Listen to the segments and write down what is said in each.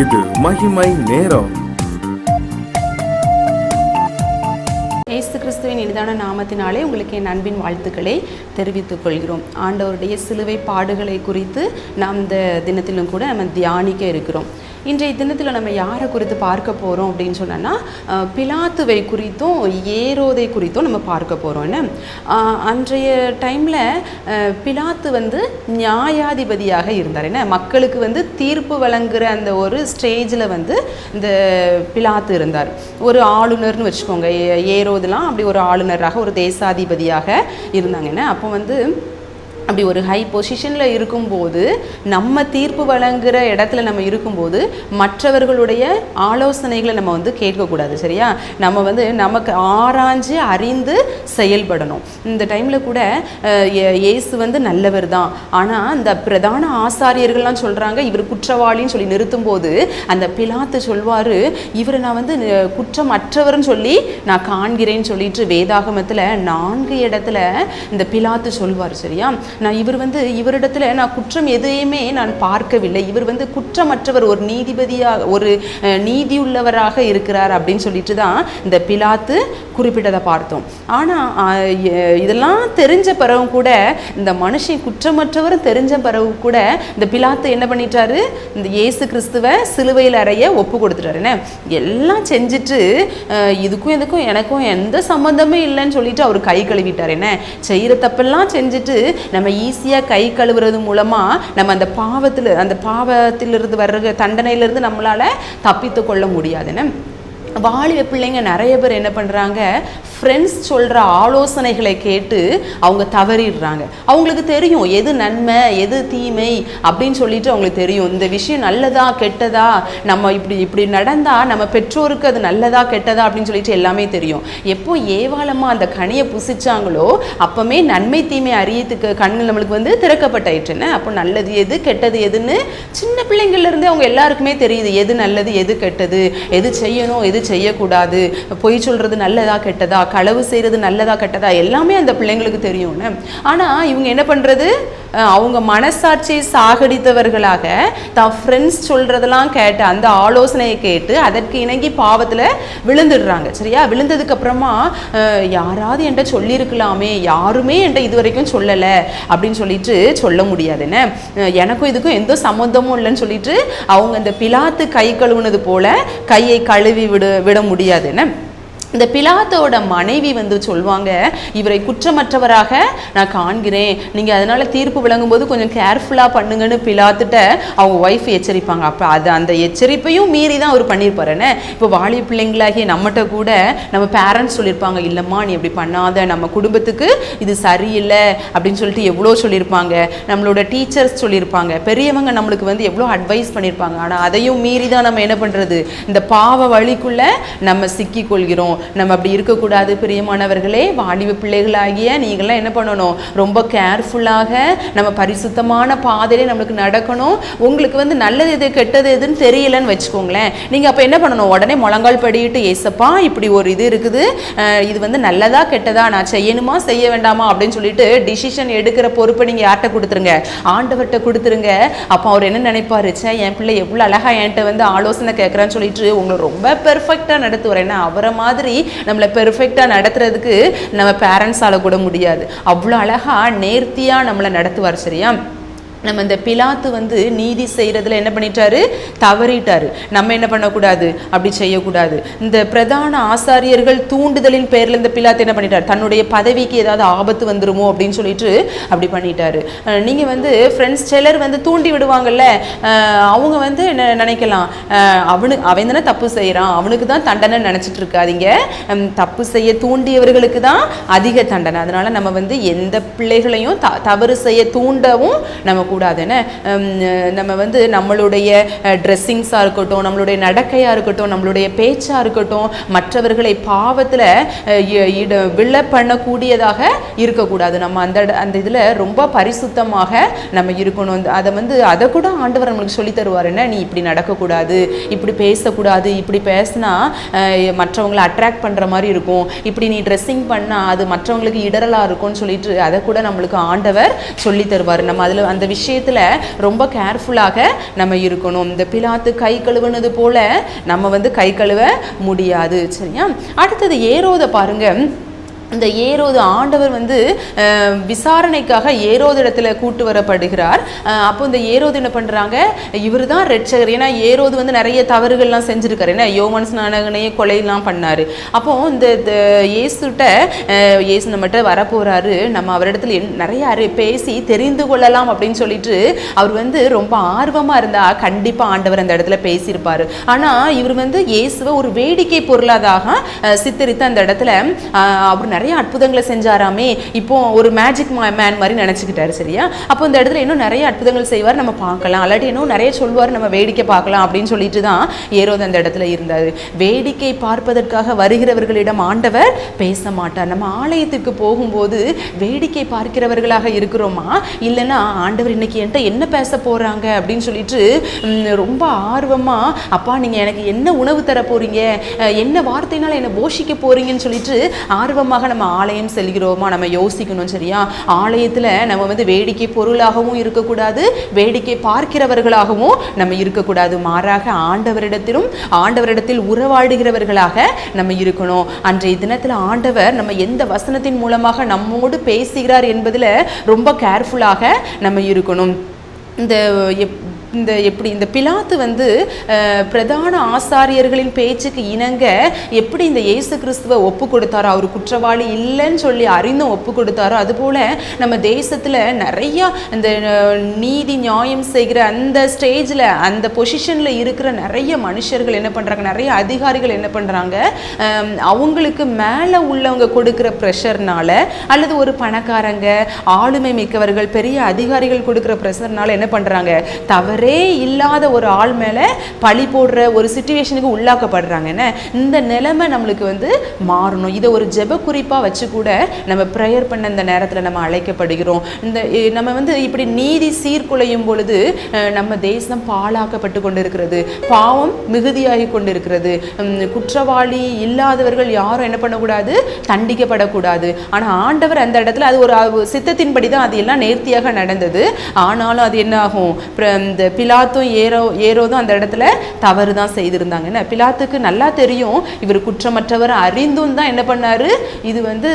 இது மகிமை நேரம். இயேசு கிறிஸ்துவின் இனிதான நாமத்தினாலே உங்களுக்கு என் அன்பின் வாழ்த்துக்களை தெரிவித்துக் கொள்கிறோம். ஆண்டவருடைய சிலுவை பாடுகளை குறித்து நாம் இந்த தினத்திலும் கூட நம்ம தியானிக்க இருக்கிறோம். இன்றைய தினத்தில் நம்ம யாரை குறித்து பார்க்க போகிறோம் அப்படின்னு சொன்னோன்னா, பிலாத்துவை குறித்தும் ஏரோதை குறித்தும் நம்ம பார்க்க போகிறோம். என்ன அன்றைய டைமில் பிலாத்து நியாயாதிபதியாக இருந்தார். என்ன மக்களுக்கு தீர்ப்பு வழங்குகிற அந்த ஒரு ஸ்டேஜில் இந்த பிலாத்து இருந்தார். ஒரு ஆளுநர்னு வச்சுக்கோங்க. ஏரோதெலாம் அப்படி ஒரு ஆளுநராக ஒரு தேசாதிபதியாக இருந்தாங்க. என்ன அப்போ அப்படி ஒரு ஹை பொசிஷனில் இருக்கும்போது, நம்ம தீர்ப்பு வழங்குகிற இடத்துல நம்ம இருக்கும்போது மற்றவர்களுடைய ஆலோசனைகளை நம்ம கேட்கக்கூடாது. சரியா? நம்ம நமக்கு ஆராய்ஞ்சு அறிந்து செயல்படணும். இந்த டைமில் கூட இயேசு நல்லவர் தான், ஆனால் இந்த பிரதான ஆசாரியர்கள்லாம் சொல்கிறாங்க இவர் குற்றவாளின்னு சொல்லி நிறுத்தும்போது அந்த பிலாத்து சொல்வார், இவரை நான் குற்றமற்றவர்னு சொல்லி நான் காண்கிறேன்னு சொல்லிட்டு வேதாகமத்தில் 4 இடத்துல இந்த பிலாத்து சொல்வார். சரியா? நான் இவரிடத்துல நான் குற்றம் எதையுமே நான் பார்க்கவில்லை, இவர் குற்றமற்றவர், ஒரு நீதிபதியாக, ஒரு நீதியுள்ளவராக இருக்கிறார் அப்படின்னு சொல்லிட்டு தான் இந்த பிலாத்து குறிப்பிட்டதை பார்த்தோம். ஆனால் இதெல்லாம் தெரிஞ்ச பிறகும் கூட, இந்த மனுஷன் குற்றமற்றவர் தெரிஞ்ச பிறகு கூட இந்த பிலாத்து என்ன பண்ணிட்டாரு, இந்த இயேசு கிறிஸ்துவை சிலுவையில் அறைய ஒப்பு கொடுத்துட்டாரு. என்ன எல்லாம் செஞ்சுட்டு இதுக்கும் எனக்கும் எந்த சம்மந்தமே இல்லைன்னு சொல்லிட்டு அவர் கை கழுவிட்டார். என்ன செய்கிற தப்பெல்லாம் செஞ்சுட்டு நம்ம ஈஸியாக கை கழுவுறது மூலமாக நம்ம அந்த பாவத்திலிருந்து வர்ற தண்டனையிலிருந்து நம்மளால் தப்பித்து கொள்ள முடியாதுன்னு வாலிப பிள்ளைங்க நிறைய பேர் என்ன பண்ணுறாங்க, ஃப்ரெண்ட்ஸ் சொல்கிற ஆலோசனைகளை கேட்டு அவங்க தவறிடுறாங்க. அவங்களுக்கு தெரியும் எது நன்மை எது தீமை அப்படின்னு சொல்லிட்டு அவங்களுக்கு தெரியும். இந்த விஷயம் நல்லதா கெட்டதா, நம்ம இப்படி நடந்தால் நம்ம பெற்றோருக்கு அது நல்லதா கெட்டதா அப்படின்னு சொல்லிட்டு எல்லாமே தெரியும். எப்போ ஏவாளமாக அந்த கனியை புசிச்சாங்களோ அப்போமே நன்மை தீமை அறியத்துக்கு கண்கள் நம்மளுக்கு திறக்கப்பட்டாயிற்றுன்னு. அப்போ நல்லது எது கெட்டது எதுன்னு சின்ன பிள்ளைங்கள்லேருந்தே அவங்க எல்லாருக்குமே தெரியுது. எது நல்லது எது கெட்டது, எது செய்யணும் எது செய்யக்கூடாது, பொய் சொல்கிறது நல்லதா கெட்டதா, களவு செய்கிறது நல்லதா கெட்டதா, எல்லாமே அந்த பிள்ளைங்களுக்கு தெரியும்னு. ஆனால் இவங்க என்ன பண்ணுறது, அவங்க மனசாட்சியை சாகடித்தவர்களாக தான் ஃப்ரெண்ட்ஸ் சொல்கிறதெல்லாம் கேட்டு அந்த ஆலோசனையை கேட்டு அதற்கு இணங்கி பாவத்தில் விழுந்துடுறாங்க. சரியா? விழுந்ததுக்கு அப்புறமா யாராவது என்கிட்ட சொல்லியிருக்கலாமே, யாருமே என்கிட்ட இது வரைக்கும் சொல்லலை அப்படின்னு சொல்லிட்டு சொல்ல முடியாதுன்னு, எனக்கும் இதுக்கும் எந்த சம்மந்தமும் இல்லைன்னு சொல்லிட்டு அவங்க இந்த பிலாத்து கை கழுவுனது போல கையை கழுவி விட முடியாதுன்னு. இந்த பிலாத்தோட மனைவி சொல்லுவாங்க, இவரை குற்றமற்றவராக நான் காண்கிறேன், நீங்கள் அதனால் தீர்ப்பு விளங்கும்போது கொஞ்சம் கேர்ஃபுல்லாக பண்ணுங்கன்னு பிலாத்துட்ட அவங்க ஒய்ஃப் எச்சரிப்பாங்க. அப்போ அந்த எச்சரிப்பையும் மீறி தான் அவர் பண்ணியிருப்பாருன்னு. இப்போ வாலி பிள்ளைங்களாகிய நம்மகிட்ட கூட நம்ம பேரண்ட்ஸ் சொல்லியிருப்பாங்க, இல்லைம்மா நீ இப்படி பண்ணாத, நம்ம குடும்பத்துக்கு இது சரியில்லை அப்படின்னு சொல்லிட்டு எவ்வளோ சொல்லியிருப்பாங்க. நம்மளோட டீச்சர்ஸ் சொல்லியிருப்பாங்க, பெரியவங்க நம்மளுக்கு எவ்வளோ அட்வைஸ் பண்ணியிருப்பாங்க. ஆனால் அதையும் மீறி தான் நம்ம என்ன பண்ணுறது, இந்த பாவ வழிக்குள்ளே நம்ம சிக்கிக்கொள்கிறோம். நம்ம அப்படி இருக்கக்கூடாது. பிரியமானவர்களே, வாலிப பிள்ளைகளாகிய நீங்களாம் என்ன பண்ணணும், ரொம்ப கேர்ஃபுல்லாக நம்ம பரிசுத்தமான பாதையிலே நம்மளுக்கு நடக்கணும். உங்களுக்கு நல்லது எது கெட்டது எதுன்னு தெரியலன்னு வச்சுக்கோங்களேன், நீங்கள் அப்போ என்ன பண்ணணும், உடனே முழங்கால் படிட்டு, ஏசப்பா இப்படி ஒரு இது இருக்குது, இது நல்லதா கெட்டதா, நான் செய்யணுமா செய்ய வேண்டாமா அப்படின்னு சொல்லிட்டு டிசிஷன் எடுக்கிற பொறுப்பை நீங்கள் யார்கிட்ட கொடுத்துருங்க, ஆண்டவர்கிட்ட கொடுத்துருங்க. அப்போ அவர் என்ன நினைப்பாரு, என் பிள்ளை எவ்வளோ அழகாக என்கிட்ட ஆலோசனை கேட்குறான்னு சொல்லிட்டு உங்களை ரொம்ப பெர்ஃபெக்டாக நடத்துவார். ஏன்னா அவரை மாதிரி நம்மளை பெர்ஃபெக்டாக நடத்துறதுக்கு நம்ம பேரண்ட்ஸால் கூட முடியாது. அவ்வளோ அழகாக நேர்த்தியாக நம்மளை நடத்துவார். சரியா? நம்ம இந்த பிலாத்து நீதி செய்கிறதுல என்ன பண்ணிட்டாரு, தவறிட்டாரு. நம்ம என்ன பண்ணக்கூடாது, அப்படி செய்யக்கூடாது. இந்த பிரதான ஆசாரியர்கள் தூண்டுதலின் பேரில் இந்த பிலாத்து என்ன பண்ணிட்டார், தன்னுடைய பதவிக்கு ஏதாவது ஆபத்து வந்துருமோ அப்படின்னு சொல்லிட்டு அப்படி பண்ணிட்டாரு. நீங்கள் ஃப்ரெண்ட்ஸ் சிலர் தூண்டி விடுவாங்கல்ல, அவங்க என்ன நினைக்கலாம், அவன் தானே தப்பு செய்கிறான், அவனுக்கு தான் தண்டனை நினச்சிட்டு இருக்காதீங்க. தப்பு செய்ய தூண்டியவர்களுக்கு தான் அதிக தண்டனை. அதனால நம்ம எந்த பிள்ளைகளையும் தவறு செய்ய தூண்டவும் நம்ம கூடாதுன்னு. நம்ம நம்மளுடைய ட்ரெஸ்ஸிங்ஸாக இருக்கட்டும், நம்மளுடைய நடக்கையாக இருக்கட்டும், நம்மளுடைய பேச்சாக இருக்கட்டும், மற்றவர்களை பாவத்தில் விழ பண்ணக்கூடியதாக இருக்கக்கூடாது. நம்ம அந்த இதில் ரொம்ப பரிசுத்தமாக நம்ம இருக்கணும். அதை கூட ஆண்டவர் நம்மளுக்கு சொல்லி தருவார். என்ன, நீ இப்படி நடக்கக்கூடாது, இப்படி பேசக்கூடாது, இப்படி பேசினா மற்றவங்களை அட்ராக்ட் பண்ணுற மாதிரி இருக்கும், இப்படி நீ ட்ரெஸ்ஸிங் பண்ணால் அது மற்றவங்களுக்கு இடரலாக இருக்கும்னு சொல்லிட்டு அதை கூட நம்மளுக்கு ஆண்டவர் சொல்லி தருவார். நம்ம அதில் அந்த விஷயம் விஷயத்துல ரொம்ப கேர்ஃபுல்லாக நம்ம இருக்கணும். இந்த பிலாத்து கை கழுவுனது போல நம்ம வந்து கை கழுவ முடியாது. சரியா? அடுத்தது ஏரோதை பாருங்க. இந்த ஏரோது ஆண்டவர் வந்து விசாரணைக்காக ஏரோது இடத்துல கூட்டு வரப்படுகிறார். அப்போ இந்த ஏரோது என்ன பண்ணுறாங்க, இவர் தான் ரட்சகர். ஏன்னா ஏரோது வந்து நிறைய தவறுகள்லாம் செஞ்சுருக்காரு. ஏன்னா யோவான் ஸ்நானகனையே கொலையெல்லாம் பண்ணார். அப்போ இந்த இயேசு நம்மகிட்ட வரப்போகிறாரு, நம்ம அவரிடத்துல நிறைய பேசி தெரிந்து கொள்ளலாம் அப்படின்னு சொல்லிட்டு அவர் வந்து ரொம்ப ஆர்வமாக இருந்தால் கண்டிப்பாக ஆண்டவர் அந்த இடத்துல பேசியிருப்பார். ஆனால் இவர் வந்து இயேசுவை ஒரு வேடிக்கை பொருளாதாக சித்தரித்த அந்த இடத்துல அவர் நிறைய அற்புதங்களை செஞ்சாராமே, இப்போ ஒரு மேஜிக் மேன் மாதிரி நினைச்சுக்கிட்டாரு. சரியா? அப்போ இந்த இடத்துல இன்னும் நிறைய அற்புதங்கள் செய்வார், நம்ம பார்க்கலாம், அல்லாட்டி இன்னும் நிறைய சொல்வார், நம்ம வேடிக்கை பார்க்கலாம் அப்படின்னு சொல்லிட்டு தான் ஏரோது அந்த இடத்துல இருந்தார். வேடிக்கை பார்ப்பதற்காக வருகிறவர்களிடம் ஆண்டவர் பேச மாட்டார். நம்ம ஆலயத்துக்கு போகும்போது வேடிக்கை பார்க்கிறவர்களாக இருக்கிறோமா, இல்லைன்னா ஆண்டவர் இன்னைக்கு என்கிட்ட என்ன பேச போறாங்க அப்படின்னு சொல்லிட்டு ரொம்ப ஆர்வமா, அப்பா நீங்க எனக்கு என்ன உணவு தர போறீங்க, என்ன வார்த்தையினால என்ன போஷிக்க போறீங்கன்னு சொல்லிட்டு ஆர்வமாக நம்ம ஆலயம் செல்கிறோமா, நம்ம யோசிக்கணும். சரியா? ஆலயத்துல நம்ம வந்து வேடிக்கை பொருளாகவும் இருக்கக்கூடாது, வேடிக்கை பார்க்கிறவர்களாகவும் நம்ம இருக்கக்கூடாது. மாறாக ஆண்டவரிடத்தில் உறவாடுகிறவர்களாக நம்ம இருக்கணும். அன்றைய தினத்தில் ஆண்டவர் நம்ம எந்த வசனத்தின் மூலமாக நம்மோடு பேசுகிறார் என்பதில் ரொம்ப கேர்ஃபுல்லாக நம்ம இருக்கணும். இந்த பிலாத்து வந்து பிரதான ஆசாரியர்களின் பேச்சுக்கு இணங்க எப்படி இந்த இயேசு கிறிஸ்துவை ஒப்பு கொடுத்தாரோ, அவர் குற்றவாளி இல்லைன்னு சொல்லி அறிந்தும் ஒப்பு கொடுத்தாரோ, அதுபோல நம்ம தேசத்தில் நிறைய இந்த நீதி நியாயம் செய்கிற அந்த ஸ்டேஜில் அந்த பொசிஷனில் இருக்கிற நிறைய மனுஷர்கள் என்ன பண்ணுறாங்க, நிறைய அதிகாரிகள் என்ன பண்ணுறாங்க, அவங்களுக்கு மேலே உள்ளவங்க கொடுக்குற ப்ரெஷர்னால அல்லது ஒரு பணக்காரங்க ஆளுமை மிக்கவர்கள் பெரிய அதிகாரிகள் கொடுக்குற ப்ரெஷர்னால என்ன பண்ணுறாங்க, தவறே இல்லாத ஒரு ஆள் மேல பழி போடுற ஒரு சிச்சுவேஷனுக்கு உள்ளாக்கப்படுறாங்க. என்ன இந்த நிலைமை நம்மளுக்கு வந்து மாறணும். இதை ஒரு ஜெப குறிப்பா வச்சு கூட நம்ம ப்ரேயர் பண்ண இந்த நேரத்தில் நம்ம அழைக்கப்படுகிறோம். நம்ம வந்து இப்படி நீதி சீர்குலையும் பொழுது நம்ம தேசம் பாழாக்கப்பட்டு கொண்டிருக்கிறது, பாவம் மிகுதியாகி கொண்டிருக்கிறது. குற்றவாளி இல்லாதவர்கள் யாரும் என்ன பண்ணக்கூடாது, தண்டிக்கப்படக்கூடாது. ஆனா ஆண்டவர் அந்த இடத்துல அது ஒரு சித்தத்தின்படி தான் அது எல்லாம் நேர்த்தியாக நடந்தது. ஆனாலும் அது என்ன ஆகும், இந்த பிலாத்தும் ஏரோதும் அந்த இடத்துல தவறு தான் செய்திருந்தாங்க. என்ன பிலாத்துக்கு நல்லா தெரியும் இவர் குற்றமற்றவர் அறிந்தும் தான் என்ன பண்ணாரு, இது வந்து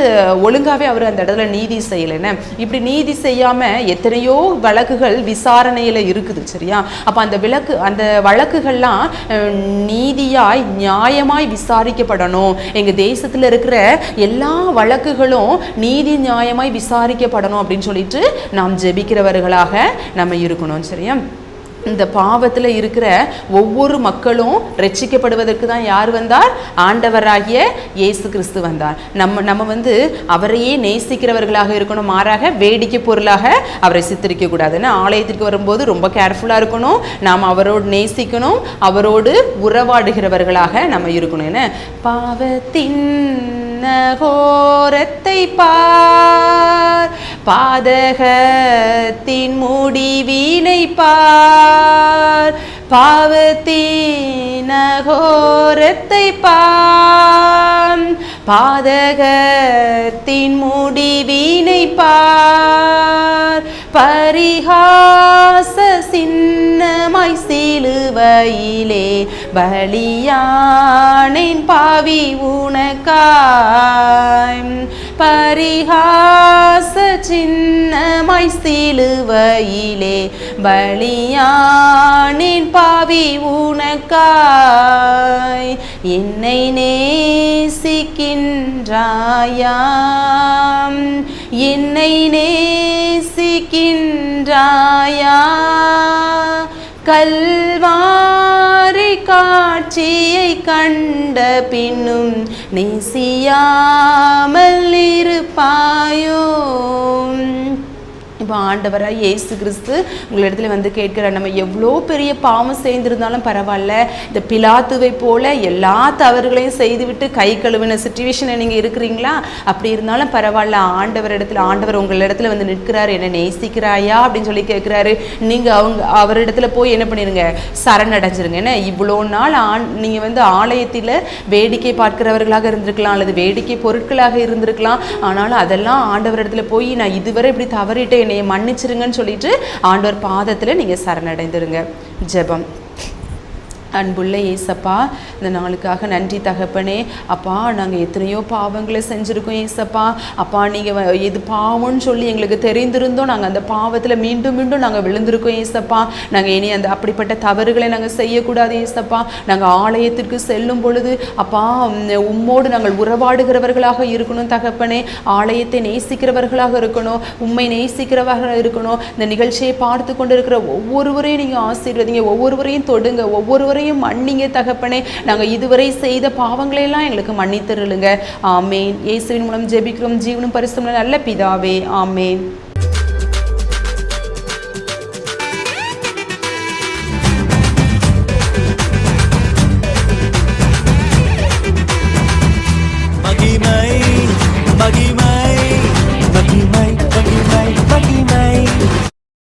ஒழுங்காவே அவர் அந்த இடத்துல நீதி செய்யலை. என்ன இப்படி நீதி செய்யாம எத்தனையோ வழக்குகள் விசாரணையில இருக்குது. சரியா? அப்ப அந்த வழக்குகள்லாம் நீதியாய் நியாயமாய் விசாரிக்கப்படணும். எங்க தேசத்துல இருக்கிற எல்லா வழக்குகளும் நீதி நியாயமாய் விசாரிக்கப்படணும் அப்படின்னு சொல்லிட்டு நாம் ஜெபிக்கிறவர்களாக நம்ம இருக்கணும். சரியா? இந்த பாவத்தில் இருக்கிற ஒவ்வொரு மக்களும் ரட்சிக்கப்படுவதற்கு தான் யார் வந்தார், ஆண்டவராகிய இயேசு கிறிஸ்து வந்தார். நம்ம வந்து அவரையே நேசிக்கிறவர்களாக இருக்கணும், மாறாக வேடிக்கை பொருளாக அவரை சித்தரிக்க கூடாதுன்னு ஆலயத்திற்கு வரும்போது ரொம்ப கேர்ஃபுல்லாக இருக்கணும். நாம் அவரோடு நேசிக்கணும், அவரோடு உறவாடுகிறவர்களாக நம்ம இருக்கணும். என்ன பாவத்தின் கோரத்தை பார், பாதகத்தின் முடிவினை பார், பாவத்தின் கோரத்தை பார், பாதகத்தின் முடிவினை பார், பரிகாச சின்னமாய் சிலுவையிலே பலியானேன் பாவி உனக்காய், பரிகாச சின்னமாய் சிலுவையிலே பலியானேன் பாவி உனக்காய், என்னை நேசிக்கின்றாயாம், என்னை நேசிக்கின்றாயா, கல்வாரி காட்சியை கண்ட பின்னும் நேசியாமல் இருப்பாயோ. இப்போ ஆண்டவராக இயேசு கிறிஸ்து உங்களிடத்துல வந்து கேட்கிறார், நம்ம எவ்வளோ பெரிய பாவம் செய்திருந்தாலும் பரவாயில்ல, இந்த பிலாத்துவை போல எல்லா தவறுகளையும் செய்துவிட்டு கை கழுவின சிச்சுவேஷனில் நீங்கள் இருக்கிறீங்களா, அப்படி இருந்தாலும் பரவாயில்ல, ஆண்டவர் உங்களிடத்துல வந்து நிற்கிறாரு, என்ன நேசிக்கிறாயா அப்படின்னு சொல்லி கேட்குறாரு. நீங்கள் அவரிடத்துல போய் என்ன பண்ணிடுங்க, சரணடைஞ்சிருங்க. ஏன்னா இவ்வளோ நாள் நீங்கள் வந்து ஆலயத்தில் வேடிக்கை பார்க்கிறவர்களாக இருந்திருக்கலாம், அல்லது வேடிக்கை பொருட்களாக இருந்திருக்கலாம். ஆனாலும் அதெல்லாம் ஆண்டவரிடத்துல போய் நான் இதுவரை இப்படி தவறிட்டேன், என்னை மன்னிச்சிருங்கன்னு சொல்லிட்டு ஆண்டவர் பாதத்தில் நீங்கள் சரணடைந்துருங்க. ஜெபம். அன்புள்ள ஏசப்பா, இந்த நாளுக்காக நன்றி தகப்பனே. அப்பா, நாங்கள் எத்தனையோ பாவங்களை செஞ்சுருக்கோம் ஏசப்பா. அப்பா, நீங்கள் எது பாவம்னு சொல்லி எங்களுக்கு தெரிந்திருந்தோம், நாங்கள் அந்த பாவத்தில் மீண்டும் மீண்டும் நாங்கள் விழுந்திருக்கோம் ஏசப்பா. நாங்கள் இனி அந்த அப்படிப்பட்ட தவறுகளை நாங்கள் செய்யக்கூடாது ஏசப்பா. நாங்கள் ஆலயத்திற்கு செல்லும் பொழுது அப்பா, உம்மோடு நாங்கள் உறவாடுகிறவர்களாக இருக்கணும் தகப்பனே. ஆலயத்தை நேசிக்கிறவர்களாக இருக்கணும், உம்மை நேசிக்கிறவர்களாக இருக்கணும். இந்த நிகழ்ச்சியை பார்த்து கொண்டு இருக்கிற ஒவ்வொருவரையும் நீங்கள் ஆசீர்வதிங்க, ஒவ்வொருவரையும் தொடுங்க, ஒவ்வொருவரையும் மன்னிங்க தகப்பனே. நாங்கள் இதுவரை செய்த பாவங்களை எல்லாம் எங்களுக்கு மன்னித்தருளுங்க. ஆமேன். இயேசுவின் மூலம் ஜெபிக்கிறோம் ஜீவனும் பரிசுத்தமும் நல்ல பிதாவே. ஆமேன்.